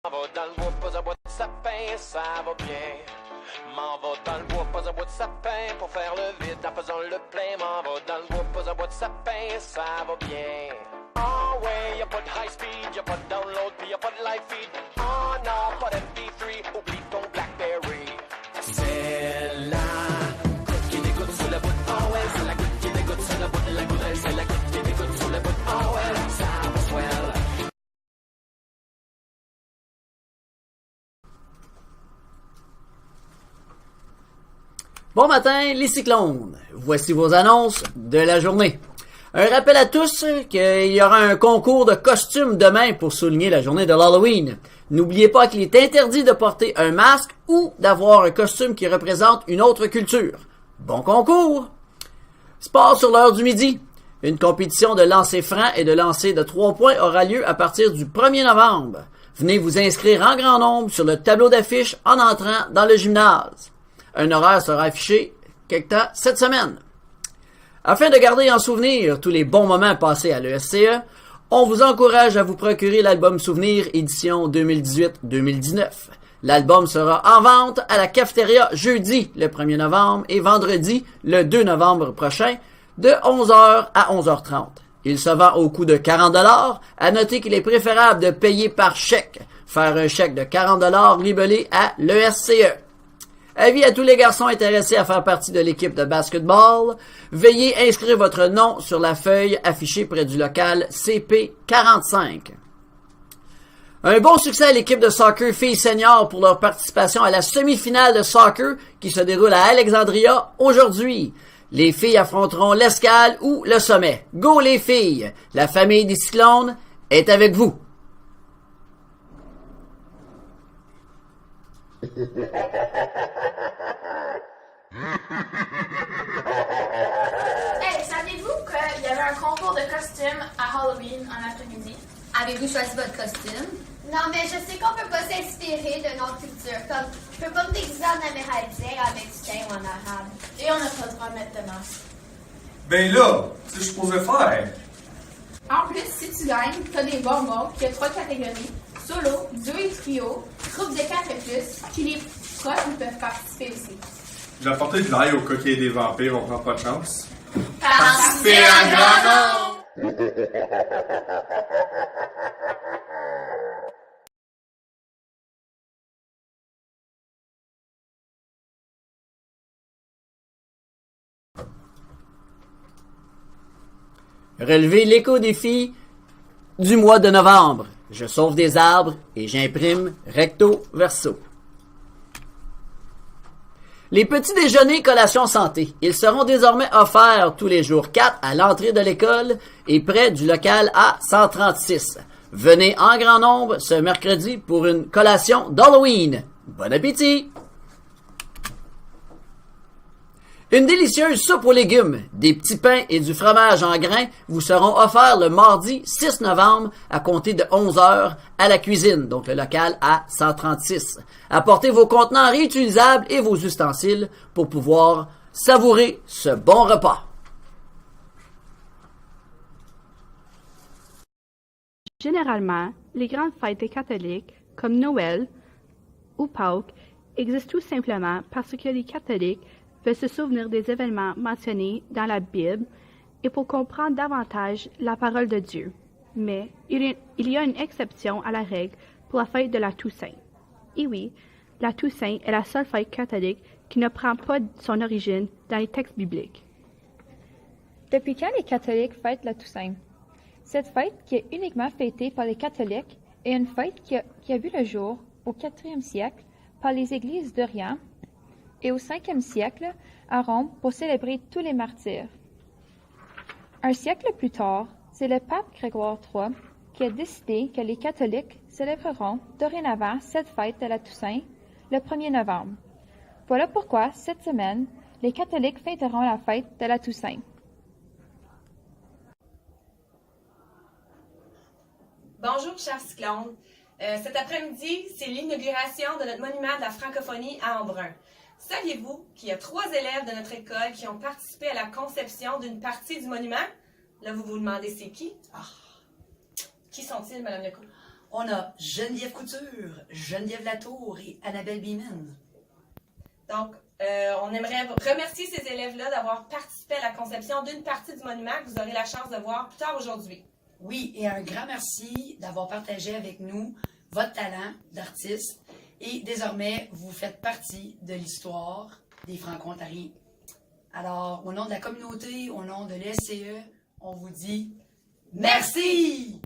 M'en va dans le bois, pas un bois de sapin, ça va bien. M'en va dans le bois, pas un bois de sapin, pour faire le vide en faisant le plein. M'en va dans le bois, pas un bois de sapin, ça va bien. Oh ouais, y'a pas de high speed, y'a pas de download, pis y'a pas de live feed. Oh non, pas d'MP3, oublie ton Blackberry. C'est la goutte qui dégoûte sur la bout. Oh ouais, c'est la goutte qui dégoûte sur la bout de la goudelle. C'est la goutte qui dégoûte sur la bout. Oh ouais, ça va swell. Bon matin, les cyclones. Voici vos annonces de la journée. Un rappel à tous qu'il y aura un concours de costumes demain pour souligner la journée de l'Halloween. N'oubliez pas qu'il est interdit de porter un masque ou d'avoir un costume qui représente une autre culture. Bon concours! Sport sur l'heure du midi. Une compétition de lancer franc et de lancer de 3 points aura lieu à partir du 1er novembre. Venez vous inscrire en grand nombre sur le tableau d'affiche en entrant dans le gymnase. Un horaire sera affiché quelque temps cette semaine. Afin de garder en souvenir tous les bons moments passés à l'ESCE, on vous encourage à vous procurer l'album Souvenir édition 2018-2019. L'album sera en vente à la cafétéria jeudi le 1er novembre et vendredi le 2 novembre prochain de 11h à 11h30. Il se vend au coût de 40$. À noter qu'il est préférable de payer par chèque. Faire un chèque de 40$ libellé à l'ESCE. Avis à tous les garçons intéressés à faire partie de l'équipe de basketball, veuillez inscrire votre nom sur la feuille affichée près du local CP45. Un bon succès à l'équipe de soccer filles seniors pour leur participation à la semi-finale de soccer qui se déroule à Alexandria aujourd'hui. Les filles affronteront l'Escale ou le Sommet. Go les filles! La famille des Cyclones est avec vous. Hey, saviez-vous qu'il y avait un concours de costumes à Halloween en après-midi? Avez-vous choisi votre costume? Non, mais je sais qu'on peut pas s'inspirer de notre culture. Comme, je peux pas me déguiser en amérindien, en mexicain ou en arabe. Et on n'a pas le droit de mettre de masque. Ben là, c'est ce que je pouvais faire. En plus, si tu gagnes, t'as des bonbons qui a 3 catégories. Solo, duo et trio, groupe de 4 et plus, puis les proches ils peuvent participer aussi. J'ai apporté de l'ail au cas qu'il y ait des vampires, on prend pas de chance. Participez en grand nombre! Relevez l'éco-défi du mois de novembre. Je sauve des arbres et j'imprime recto verso. Les petits déjeuners collations santé. Ils seront désormais offerts tous les jours 4 à l'entrée de l'école et près du local A136. Venez en grand nombre ce mercredi pour une collation d'Halloween. Bon appétit! Une délicieuse soupe aux légumes, des petits pains et du fromage en grains vous seront offerts le mardi 6 novembre à compter de 11h à la cuisine, donc le local A136. Apportez vos contenants réutilisables et vos ustensiles pour pouvoir savourer ce bon repas. Généralement, les grandes fêtes des catholiques, comme Noël ou Pâques, existent tout simplement parce que les catholiques veulent se souvenir des événements mentionnés dans la Bible et pour comprendre davantage la parole de Dieu. Mais il y a une exception à la règle pour la fête de la Toussaint. Et oui, la Toussaint est la seule fête catholique qui ne prend pas son origine dans les textes bibliques. Depuis quand les catholiques fêtent la Toussaint? Cette fête, qui est uniquement fêtée par les catholiques, est une fête qui a vu le jour au IVe siècle par les églises d'Orient et au 5e siècle à Rome pour célébrer tous les martyrs. Un siècle plus tard, c'est le pape Grégoire III qui a décidé que les catholiques célébreront dorénavant cette fête de la Toussaint le 1er novembre. Voilà pourquoi, cette semaine, les catholiques fêteront la fête de la Toussaint. Bonjour, chers cyclones. Cet après-midi, c'est l'inauguration de notre monument de la francophonie à Embrun. Saviez-vous qu'il y a 3 élèves de notre école qui ont participé à la conception d'une partie du monument? Là, vous vous demandez c'est qui? Qui sont-ils, Madame Lecourt? On a Geneviève Couture, Geneviève Latour et Annabelle Beeman. Donc, on aimerait remercier ces élèves-là d'avoir participé à la conception d'une partie du monument que vous aurez la chance de voir plus tard aujourd'hui. Oui, et un grand merci d'avoir partagé avec nous votre talent d'artiste. Et désormais, vous faites partie de l'histoire des Franco-Ontariens. Alors, au nom de la communauté, au nom de l'SCE, on vous dit merci!